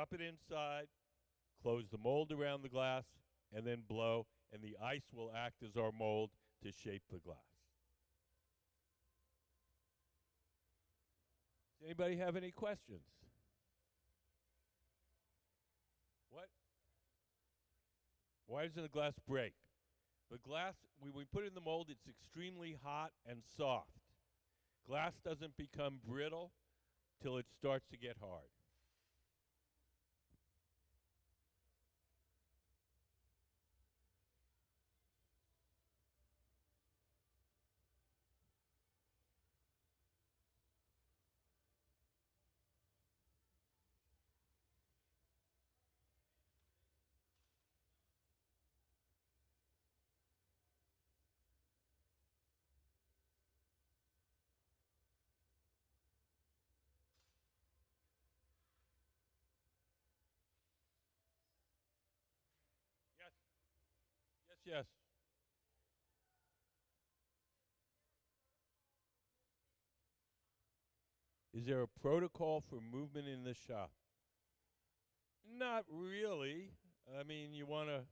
drop it inside, close the mold around the glass, and then blow, and the ice will act as our mold to shape the glass. Does anybody have any questions? What? Why doesn't the glass break? The glass, when we put it in the mold, it's extremely hot and soft. Glass doesn't become brittle till it starts to get hard. Yes, yes, yes. Is there a protocol for movement in the shop? Not really. I mean, you want to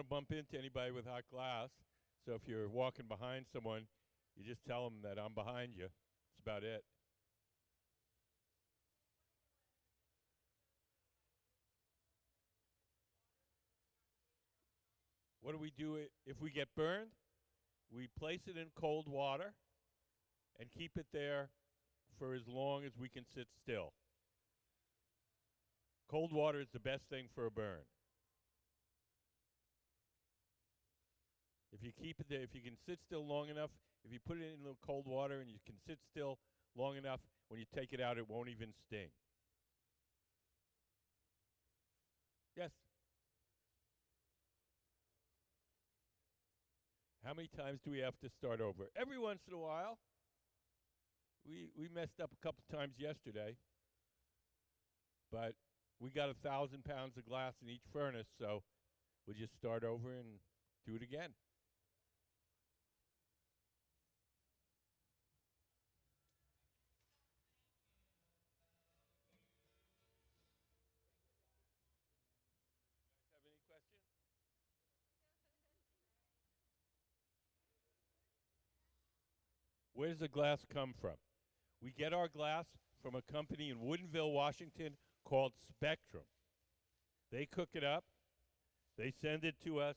bump into anybody with hot glass. So if you're walking behind someone, you just tell them that I'm behind you. That's about it. What do we do if we get burned? We place it in cold water and keep it there for as long as we can sit still. Cold water is the best thing for a burn. If you keep it there, if you can sit still long enough, if you put it in the cold water and you can sit still long enough, when you take it out, it won't even sting. Yes. How many times do we have to start over? Every once in a while. We messed up a couple times yesterday, but we got 1,000 pounds of glass in each furnace, so we'll just start over and do it again. You guys have any questions? Where does the glass come from? We get our glass from a company in Woodinville, Washington called Spectrum. They cook it up. They send it to us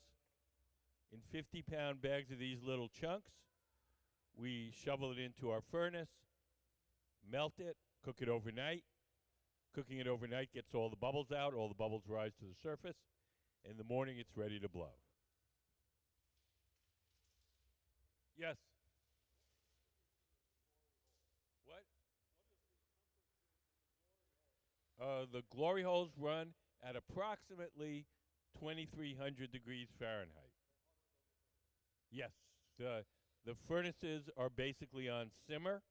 in 50-pound bags of these little chunks. We shovel it into our furnace, melt it, cook it overnight. Cooking it overnight gets all the bubbles out. All the bubbles rise to the surface. In the morning, it's ready to blow. Yes. What? The glory holes run at approximately 2,300 degrees Fahrenheit. Yes. The furnaces are basically on simmer,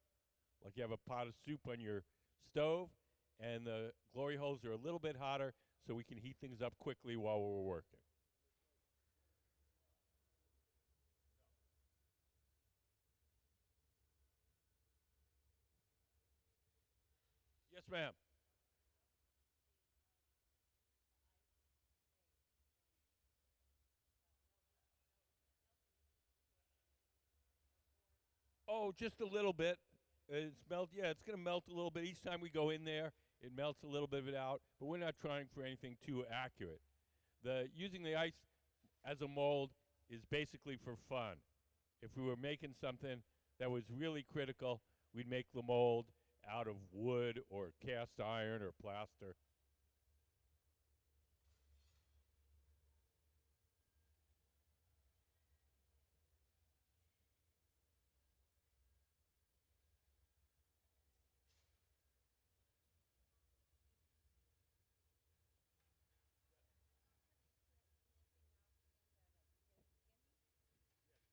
like you have a pot of soup on your stove, and the glory holes are a little bit hotter so we can heat things up quickly while we're working. Yes, ma'am. Oh, just a little bit. It's melt. Yeah, it's going to melt a little bit each time we go in there. It melts a little bit of it out, but we're not trying for anything too accurate. The using the ice as a mold is basically for fun. If we were making something that was really critical, we'd make the mold out of wood or cast iron or plaster. Stretch it out, and then we want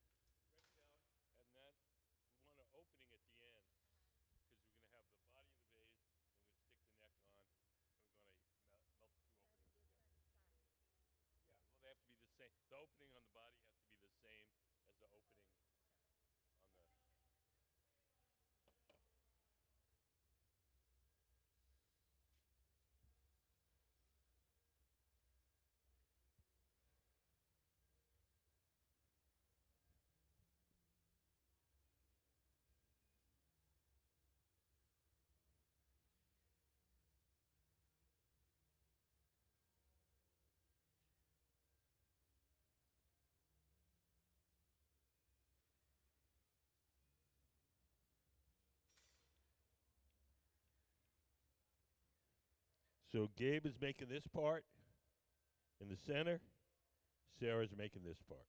an opening at the end because we're going to have the body of the vase, and we're going to stick the neck on, and we're going to melt the two openings together. Yeah, well, they have to be the same. The opening on the body has to be the same as the opening on the. So Gabe is making this part in the center. Sarah's making this part.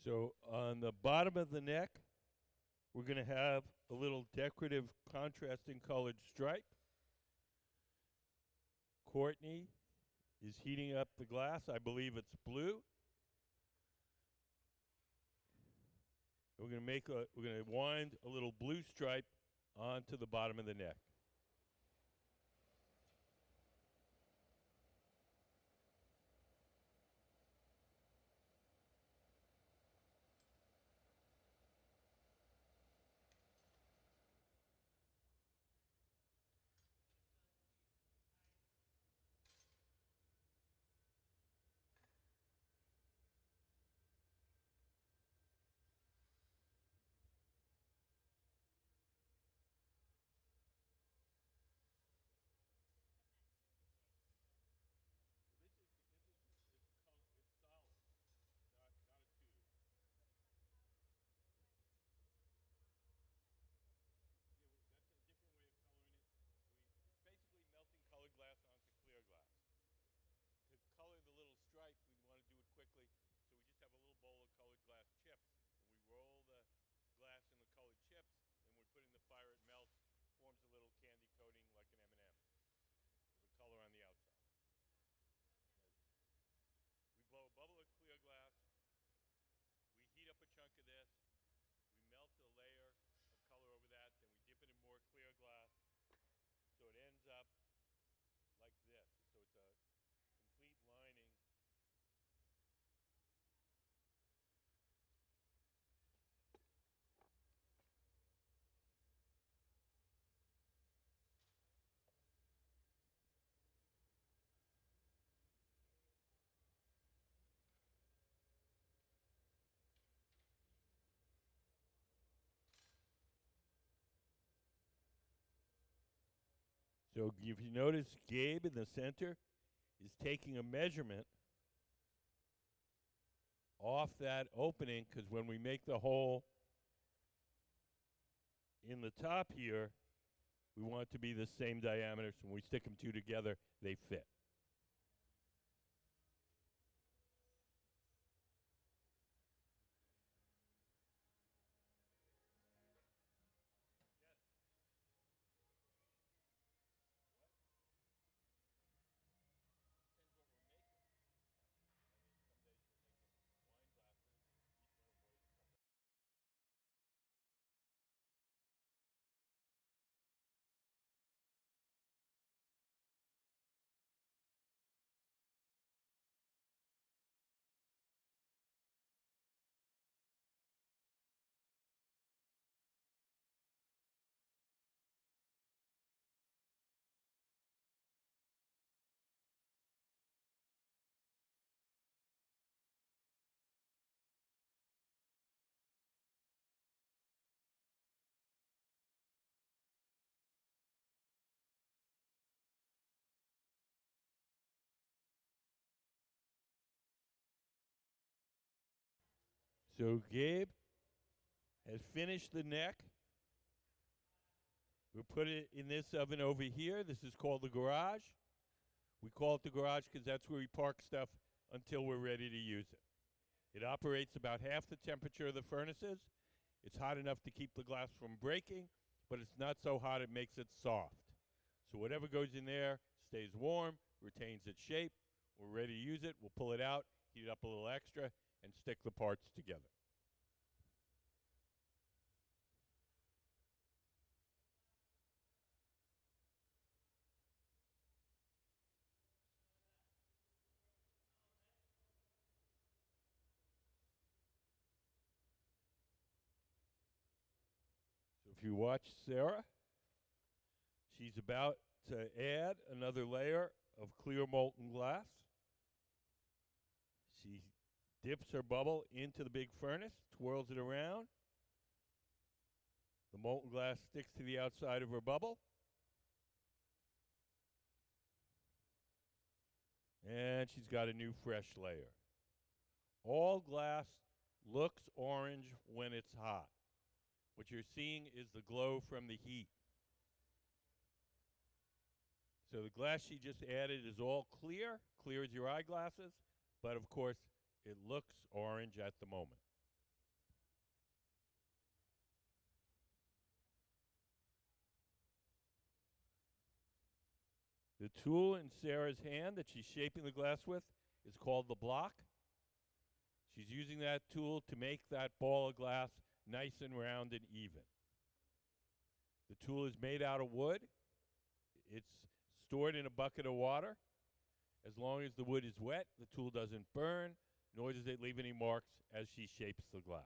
So on the bottom of the neck, we're going to have a little decorative contrasting colored stripe. Courtney is heating up the glass. I believe it's blue. We're going to wind a little blue stripe onto the bottom of the neck. Colored glass onto clear glass. To color the little stripe, we want to do it quickly, so we just have a little bowl of colored glass chips, and we roll the glass in the colored chips, and we put it in the fire, it melts, forms a little candy coating like an M&M with a color on the outside. We blow a bubble of clear glass, we heat up a chunk of this, we melt a layer of color over that, then we dip it in more clear glass, so it ends up like this. So it's a complete lining. So if you notice, Gabe in the center is taking a measurement off that opening, because when we make the hole in the top here, we want it to be the same diameter, so when we stick them two together, they fit. So Gabe has finished the neck. We'll put it in this oven over here. This is called the garage. We call it the garage because that's where we park stuff until we're ready to use it. It operates about half the temperature of the furnaces. It's hot enough to keep the glass from breaking, but it's not so hot it makes it soft. So whatever goes in there stays warm, retains its shape. We're ready to use it. We'll pull it out, heat it up a little extra, and stick the parts together. So if you watch Sarah, she's about to add another layer of clear molten glass. She dips her bubble into the big furnace, twirls it around. The molten glass sticks to the outside of her bubble. And she's got a new fresh layer. All glass looks orange when it's hot. What you're seeing is the glow from the heat. So the glass she just added is all clear, clear as your eyeglasses, but of course it looks orange at the moment. The tool in Sarah's hand that she's shaping the glass with is called the block. She's using that tool to make that ball of glass nice and round and even. The tool is made out of wood. It's stored in a bucket of water. As long as the wood is wet, the tool doesn't burn, nor does it leave any marks as she shapes the glass.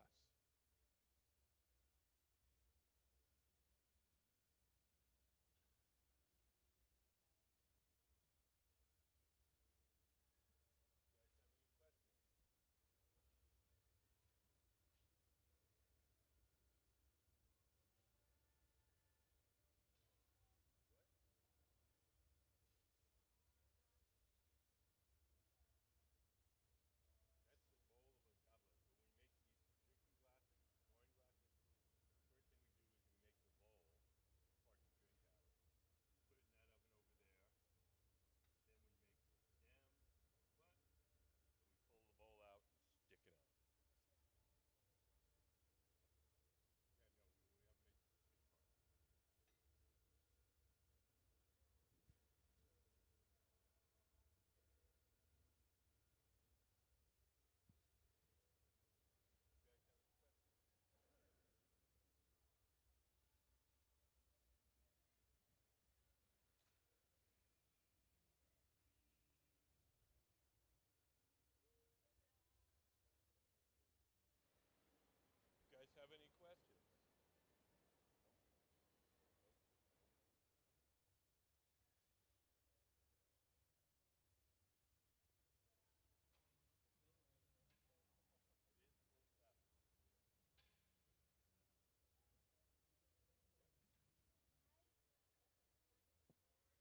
You guys have any questions?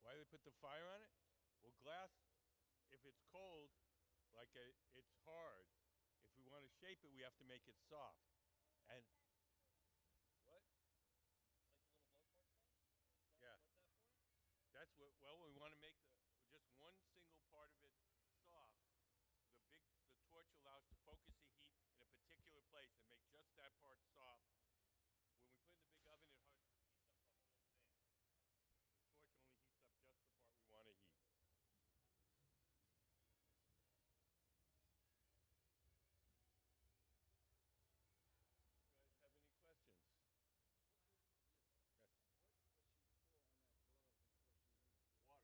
Why do they put the fire on it? Well, glass, if it's cold, it's hard. If we want to shape it, we have to make it soft. And what? Yeah. That's what. Well, we want to make just one single part of it soft. The torch allows to focus the heat in a particular place and make just that part soft. When we put it in the big oven, it heats up the whole thing. The torch only heats up just the part we want to heat. You guys have any questions? Yes.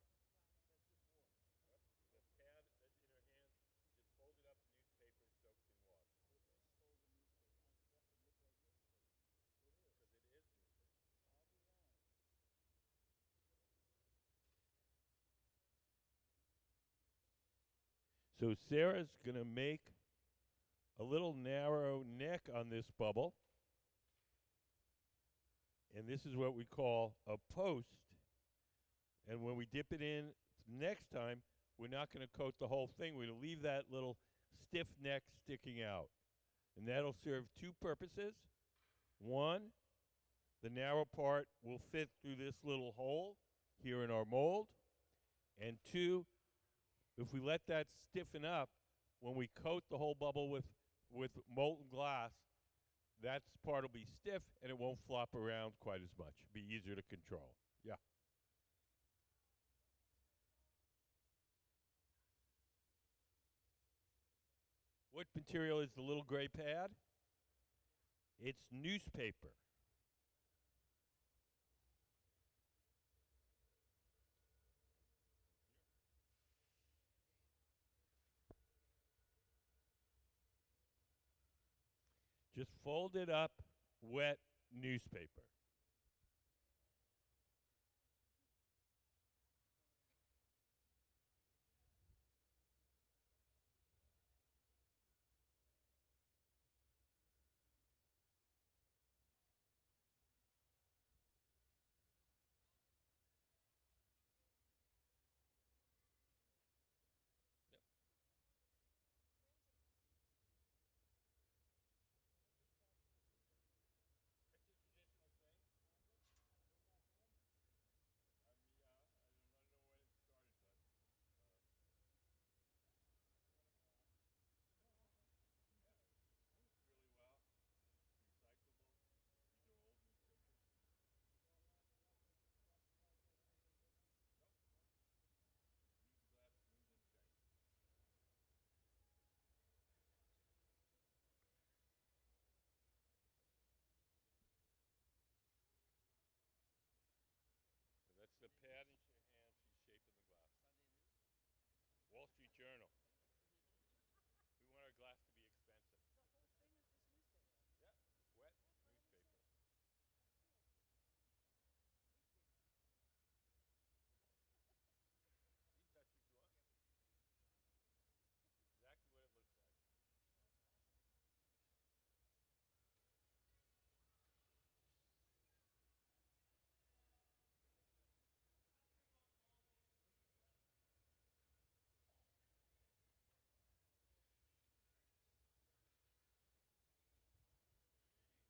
Water. Yep. The pad that's in her hand, just folded up newspaper soaked in water. Because it is newspaper. So Sarah's going to make a little narrow neck on this bubble. And this is what we call a post. And when we dip it in next time, we're not going to coat the whole thing. We're going to leave that little stiff neck sticking out. And that'll serve two purposes. One, the narrow part will fit through this little hole here in our mold. And two, if we let that stiffen up, when we coat the whole bubble with molten glass, that part will be stiff and it won't flop around quite as much. It'll be easier to control. Yeah. What material is the little gray pad? It's newspaper. Just folded up, wet newspaper.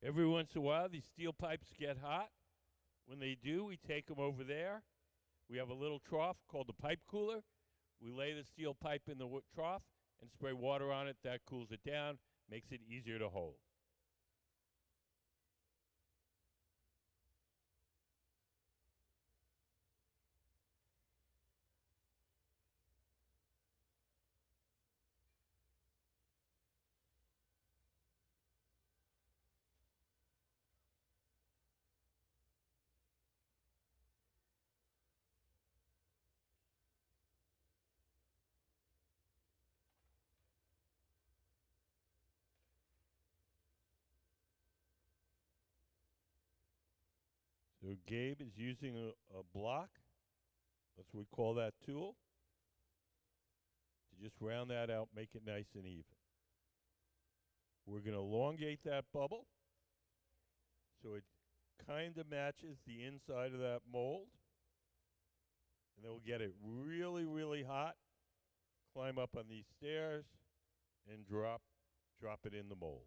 Every once in a while, these steel pipes get hot. When they do, we take them over there. We have a little trough called the pipe cooler. We lay the steel pipe in the trough and spray water on it. That cools it down, makes it easier to hold. So Gabe is using a block. That's what we call that tool. To just round that out, make it nice and even. We're going to elongate that bubble so it kind of matches the inside of that mold. And then we'll get it really, really hot, climb up on these stairs, and drop it in the mold.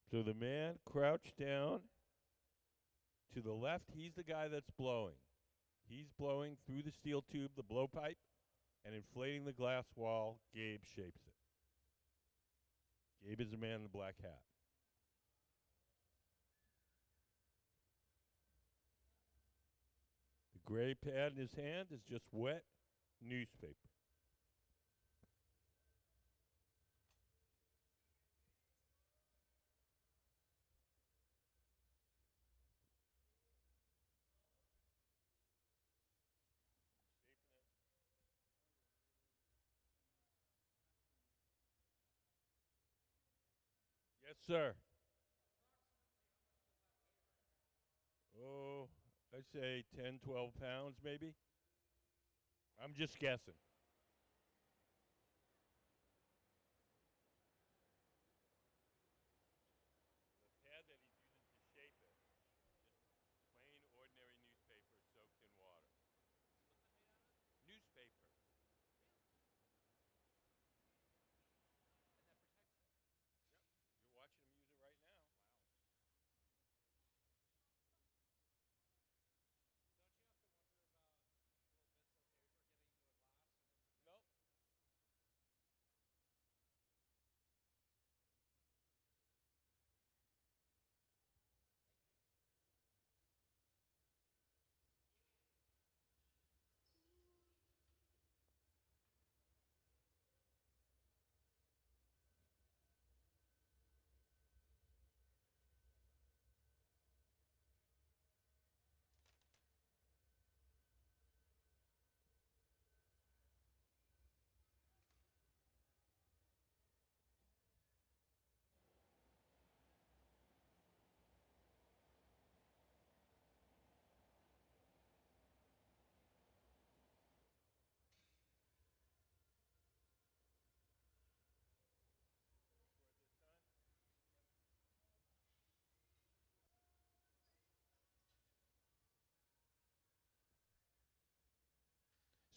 So the man crouched down to the left. He's the guy that's blowing. He's blowing through the steel tube, the blowpipe, and inflating the glass while Gabe shapes it. Gabe is the man in the black hat. The gray pad in his hand is just wet newspaper. Yes, sir. Oh, I'd say 10, 12 pounds maybe. I'm just guessing. The pad that he's using to shape it, just plain ordinary newspaper soaked in water. Newspaper. You're watching him use it right now. Nope.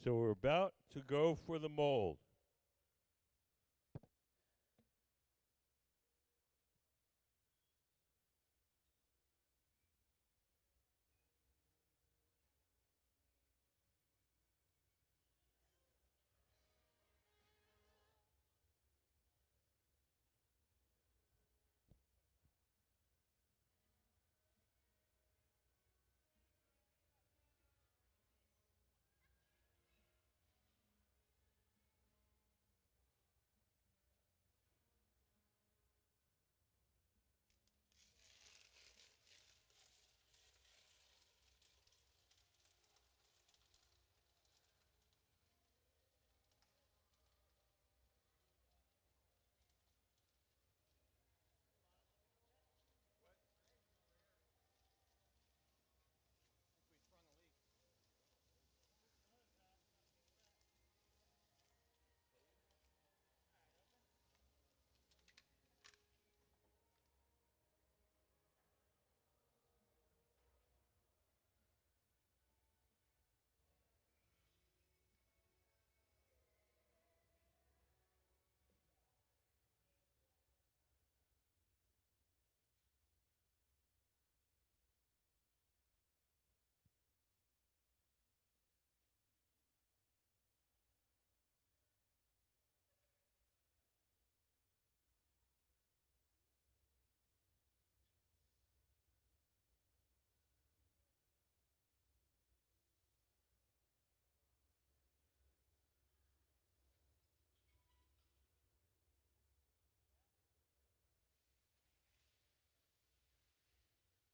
So we're about to go for the mold.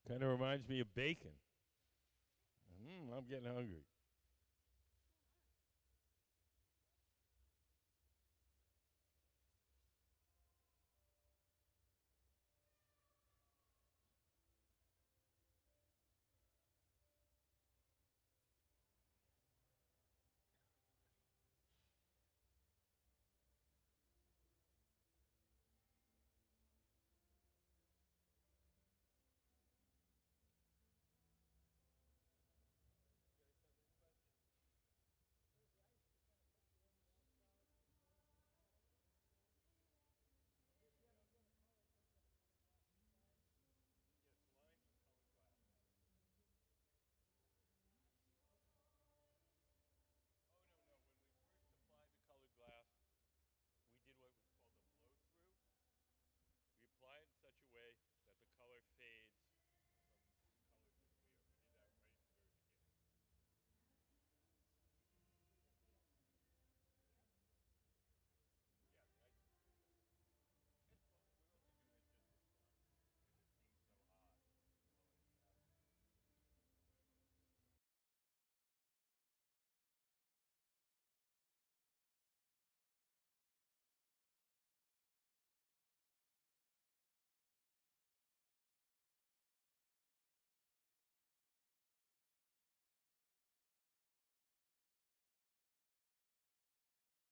Kind of reminds me of bacon. I'm getting hungry. Applied the colored glass, we did what was called a blow through. We apply it in such a way that the color fades from color to clear. We did that right at the very beginning. Yeah, the ice is cooled down. We're also doing it just for fun because it seems so odd blowing it backwards.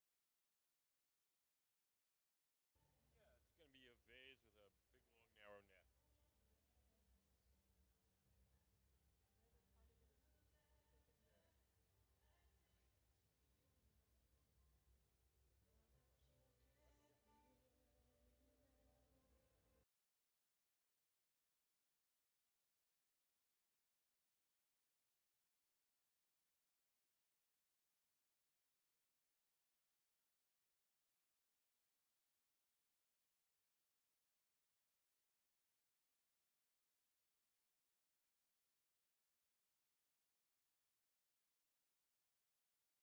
Yeah, it's going to be a vase with a big, long, narrow neck.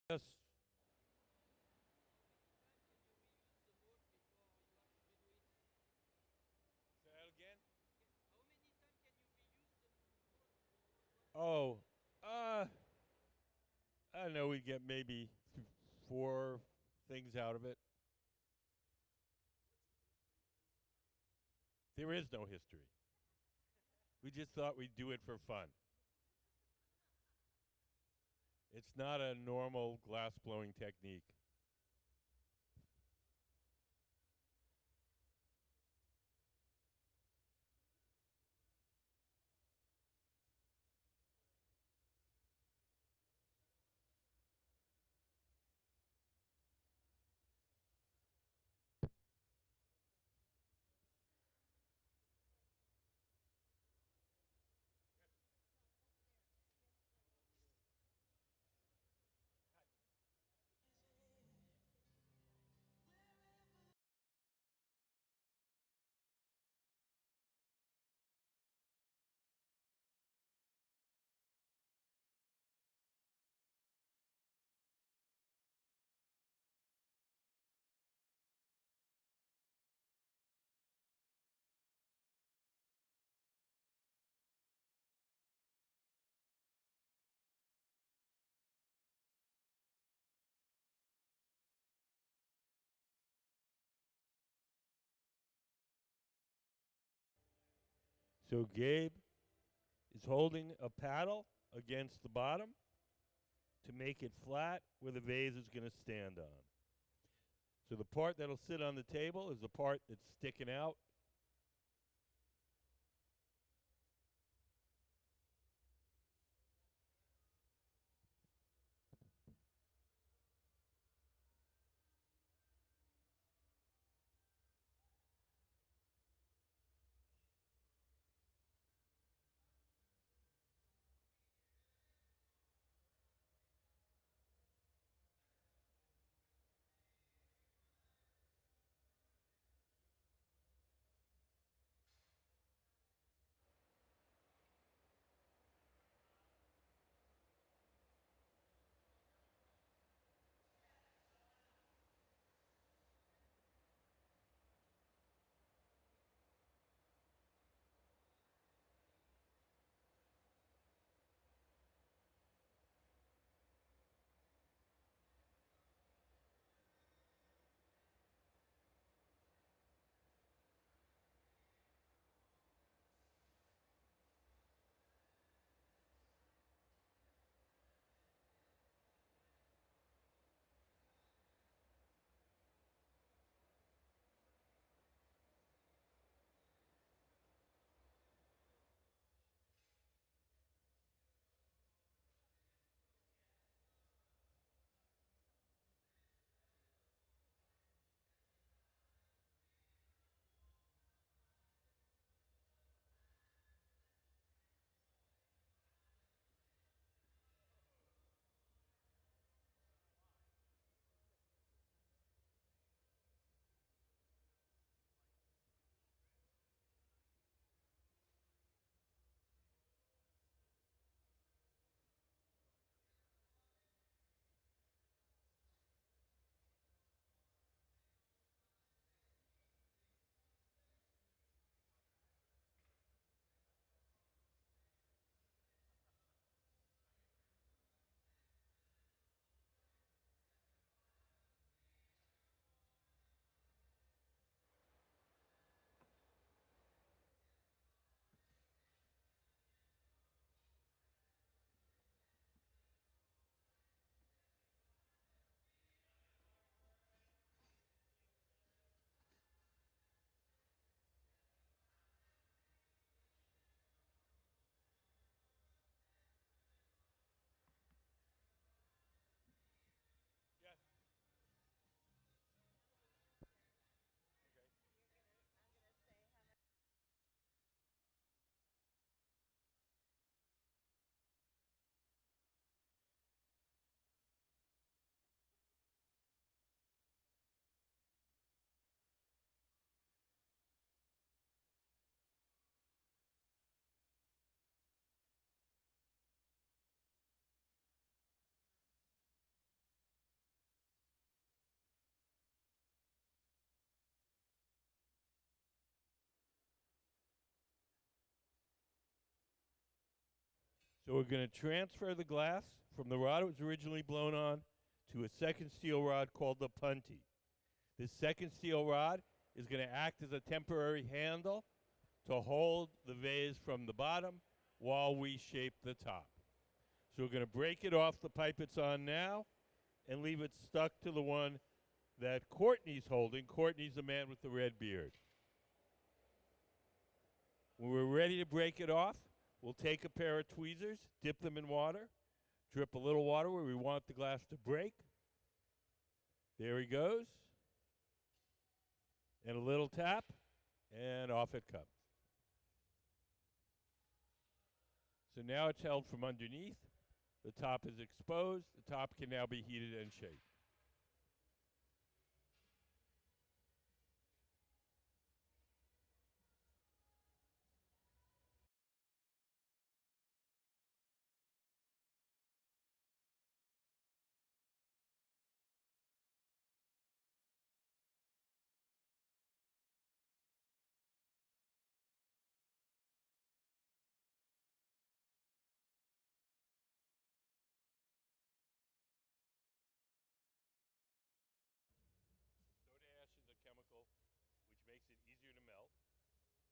Yes. Say that again. Oh, uh, I don't know. We get maybe four things out of it. There is no history. We just thought we'd do it for fun. It's not a normal glass blowing technique. So Gabe is holding a paddle against the bottom to make it flat where the vase is going to stand on. So the part that'll sit on the table is the part that's sticking out. So we're going to transfer the glass from the rod it was originally blown on to a second steel rod called the punty. This second steel rod is going to act as a temporary handle to hold the vase from the bottom while we shape the top. So we're going to break it off the pipe it's on now and leave it stuck to the one that Courtney's holding. Courtney's the man with the red beard. When we're ready to break it off, we'll take a pair of tweezers, dip them in water, drip a little water where we want the glass to break. There he goes. And a little tap, and off it comes. So now it's held from underneath. The top is exposed. The top can now be heated and shaped. Soda ash is a chemical which makes it easier to melt,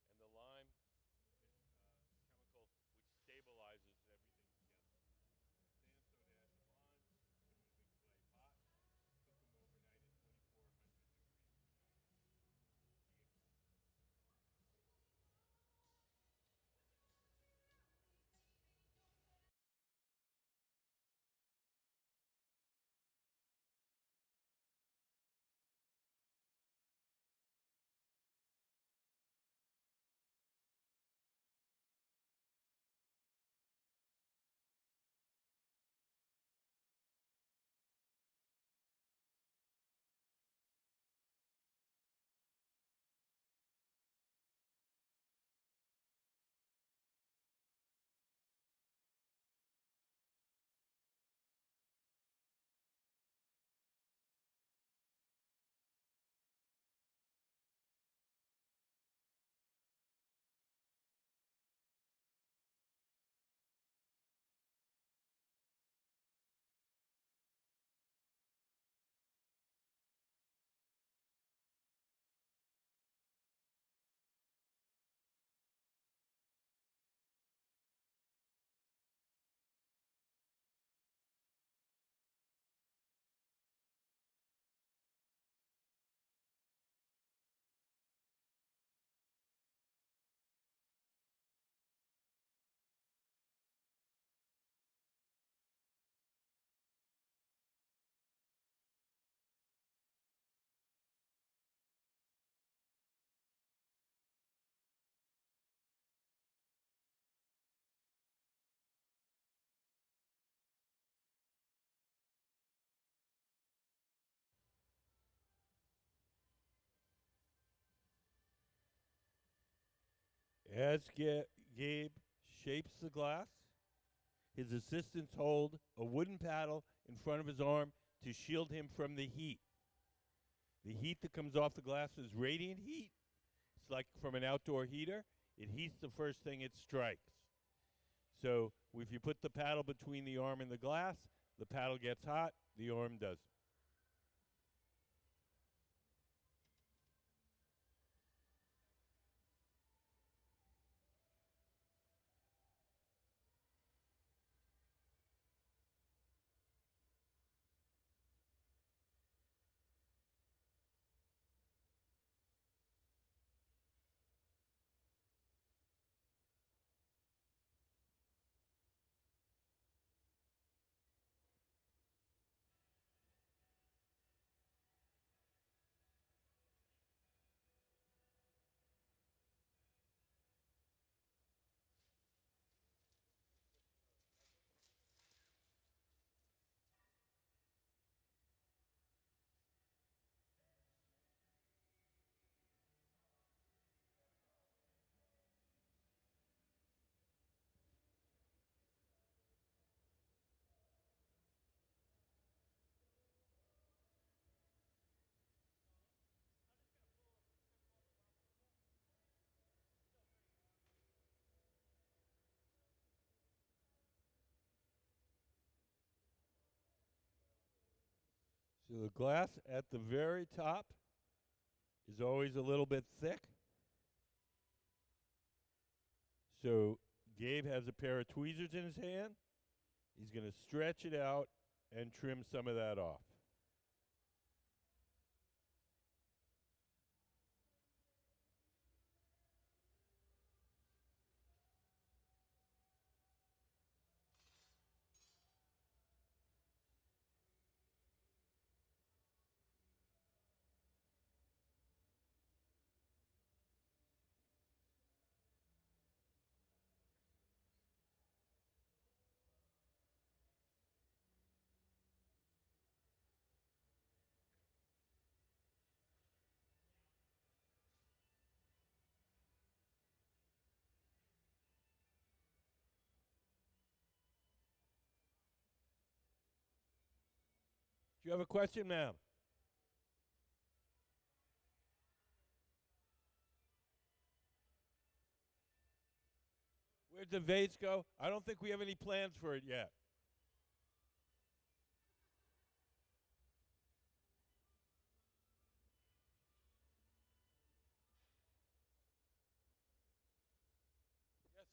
and the lime is a chemical which stabilizes everything together. Sand, soda ash, and lime, put them in a big clay pot, cook them overnight at 2400 degrees. As Gabe shapes the glass, his assistants hold a wooden paddle in front of his arm to shield him from the heat. The heat that comes off the glass is radiant heat. It's like from an outdoor heater. It heats the first thing it strikes. So if you put the paddle between the arm and the glass, the paddle gets hot, the arm doesn't. So the glass at the very top is always a little bit thick. So Gabe has a pair of tweezers in his hand. He's going to stretch it out and trim some of that off. Do you have a question, ma'am? Where'd the vase go? I don't think we have any plans for it yet. Yes.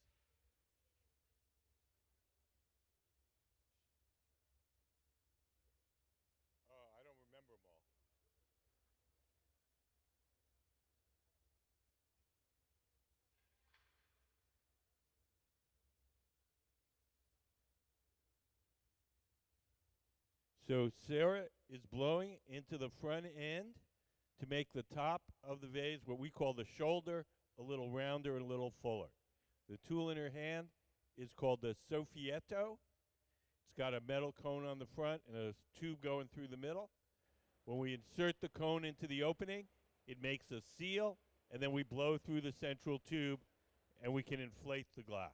Oh, I don't remember them all. So Sarah is blowing into the front end to make the top of the vase, what we call the shoulder, a little rounder and a little fuller. The tool in her hand is called the Soffietta. It's got a metal cone on the front and a tube going through the middle. When we insert the cone into the opening, it makes a seal, and then we blow through the central tube, and we can inflate the glass.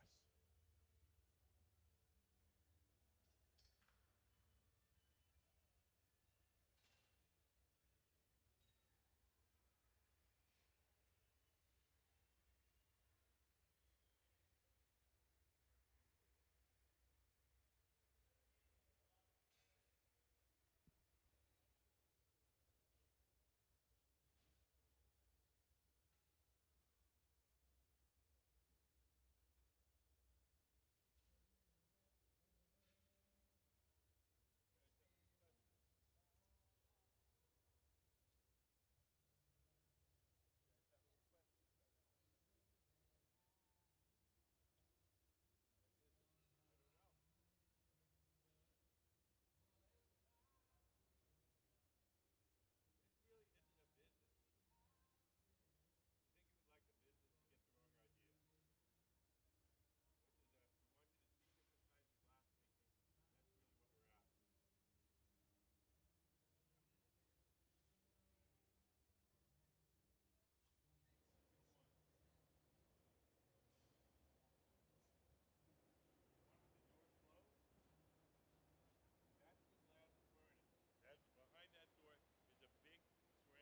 That's behind that door is a big ceramic tank,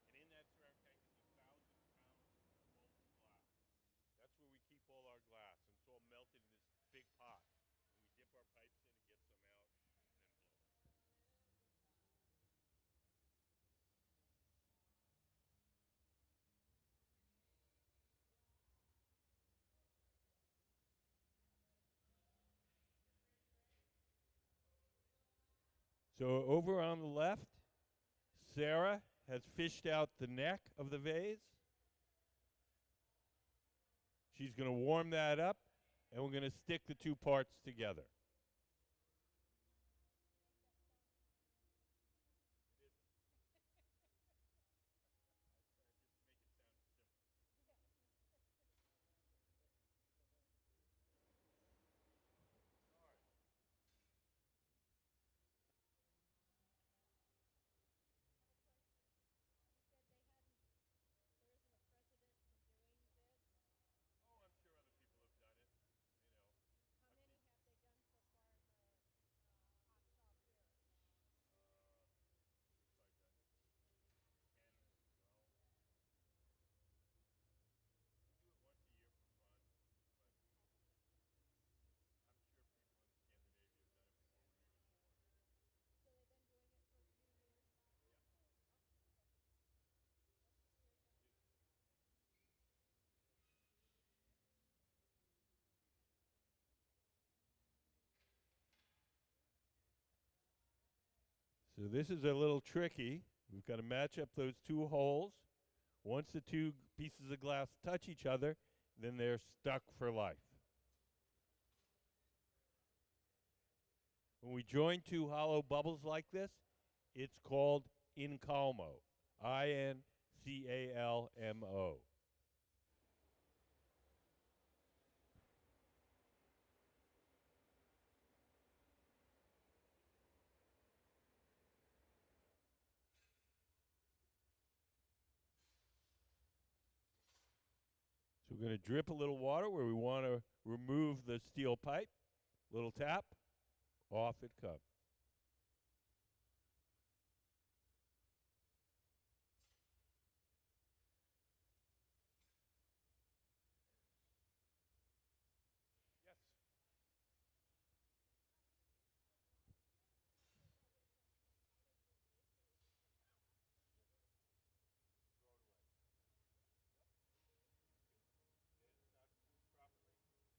and in that ceramic tank is 1,000 pounds of molten glass. That's where we keep all our glass, and it's all melted in this big pot. And we dip our pipes in and get some out, and then blow it. So over on the left, Sarah has fished out the neck of the vase. She's going to warm that up, and we're going to stick the two parts together. Oh, I'm sure other people have done it. You know, So this is a little tricky. We've got to match up those two holes. Once the two pieces of glass touch each other, then they're stuck for life. When we join two hollow bubbles like this, it's called incalmo. Incalmo. So we're going to drip a little water where we want to remove the steel pipe. Little tap, off it comes. Yes. Throw it away. It's not screwed properly, and it can explode. You don't want it to explode on you. Yeah.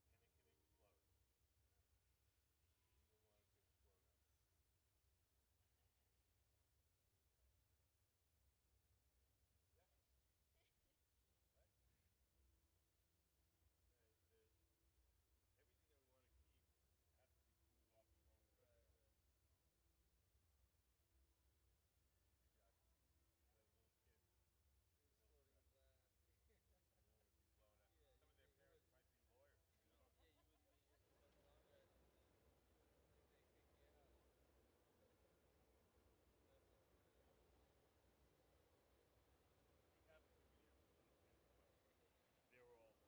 What? Everything that we want to keep has to be cooled off the moment we throw it. You got the little kids. Exploding glass. The room would be blown up. Some of their parents might be lawyers. You know. It happens to me every now and again, but they were all screwed properly. Oh, not very often.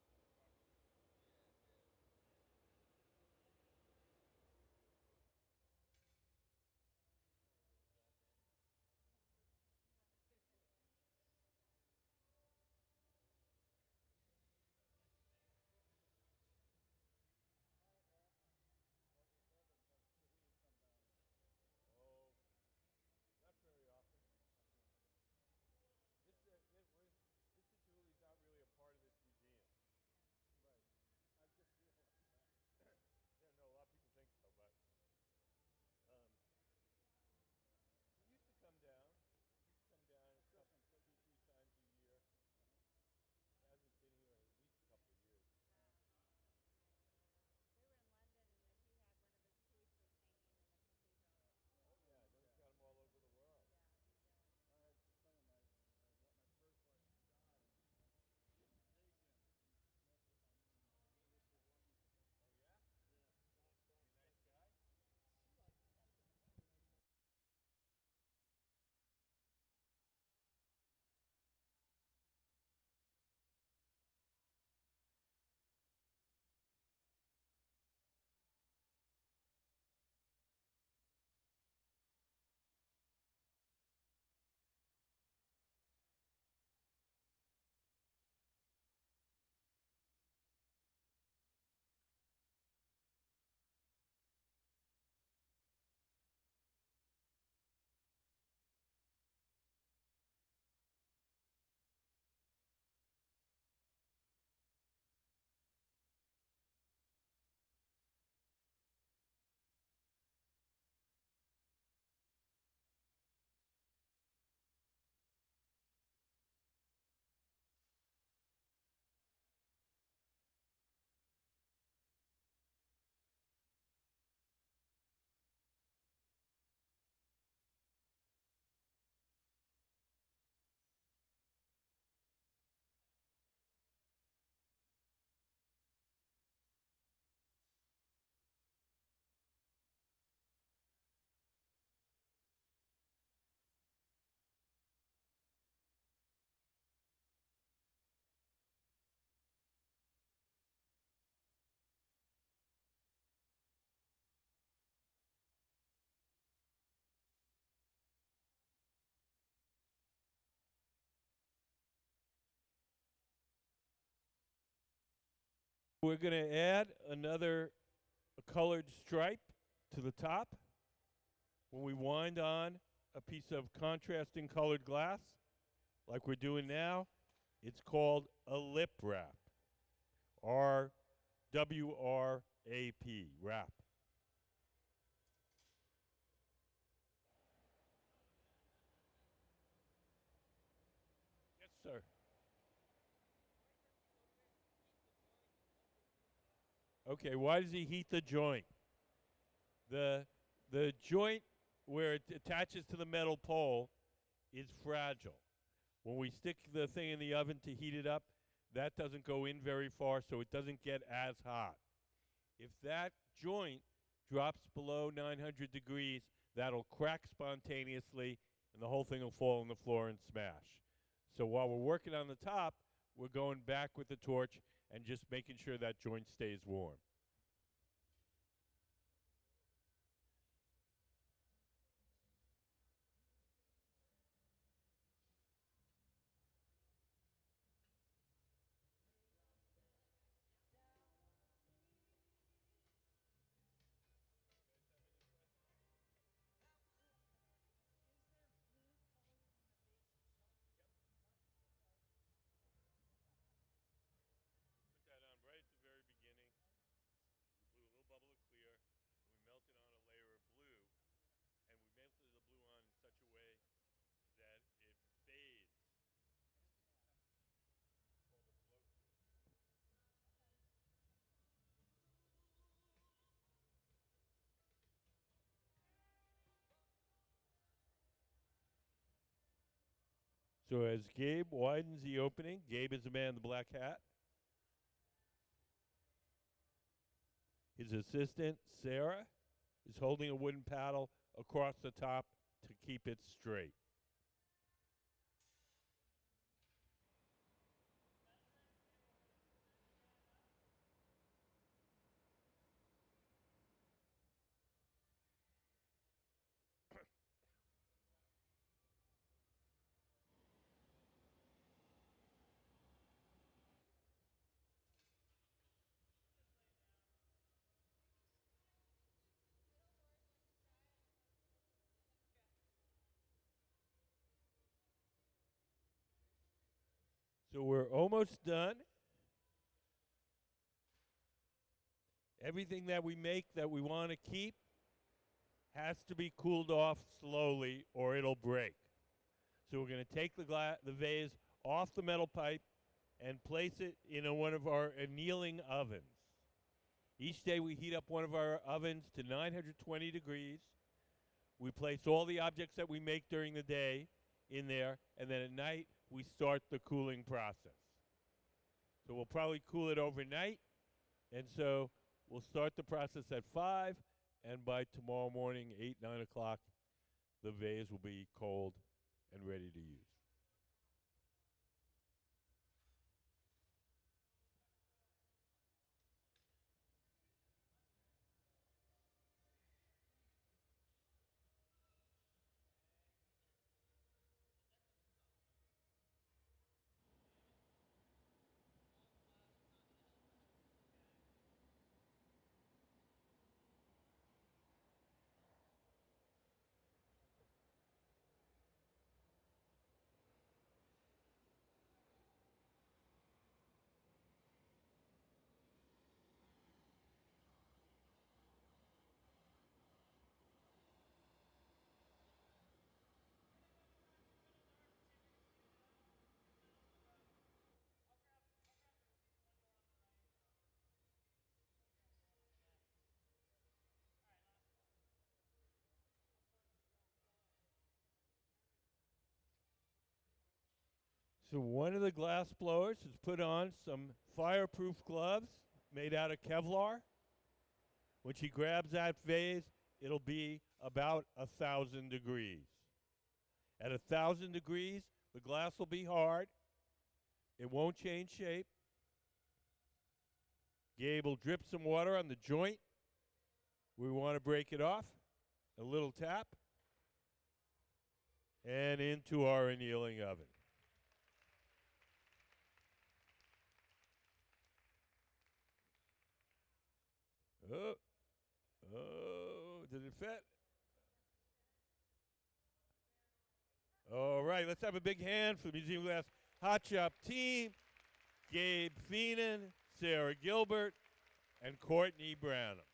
This this Julie's not really a part of this museum. Right. I just realized that. Yeah, no, a lot of people think so, but um, he used to come down. He used to come down a couple, two, three times a year. He hasn't been here in at least a couple of years. Oh yeah, no, he's got them all over the world. I had some of my first wife died in Reagan in University of Washington. Oh yeah? Yeah. Is he a nice guy? We're going to add another colored stripe to the top when we wind on a piece of contrasting colored glass, like we're doing now. It's called a lip wrap. RWRAP, wrap. sir. Okay, why does he heat the joint? The the joint where it attaches to the metal pole is fragile. When we stick the thing in the oven to heat it up, that doesn't go in very far, so it doesn't get as hot. If that joint drops below 900 degrees, that'll crack spontaneously, and the whole thing will fall on the floor and smash. So while we're working on the top, we're going back with the torch and just making sure that joint stays warm. Put that on right at the very beginning. We blew a little bubble of clear, and we melted on a layer of blue, and we melted the blue on in such a way that it fades. It's called a flow through. So as Gabe widens the opening, Gabe is the man in the black hat. His assistant, Sarah, is holding a wooden paddle across the top to keep it straight. So we're almost done. Everything that we make that we want to keep has to be cooled off slowly or it'll break. So we're going to take the vase off the metal pipe and place it in one of our annealing ovens. Each day we heat up one of our ovens to 920 degrees. We place all the objects that we make during the day in there, and then at night we start the cooling process. So we'll probably cool it overnight, and so we'll start the process at 5, and by tomorrow morning, 8, 9 o'clock, the vase will be cold and ready to use. So one of the glass blowers has put on some fireproof gloves made out of Kevlar. When she grabs that vase, it'll be about 1,000 degrees. At 1,000 degrees, the glass will be hard. It won't change shape. Gabe will drip some water on the joint. We want to break it off. A little tap. And into our annealing oven. Oh, did it fit? All right, let's have a big hand for the Museum Glass Hot Shop team. Gabe Feenan, Sarah Gilbert, and Courtney Branham.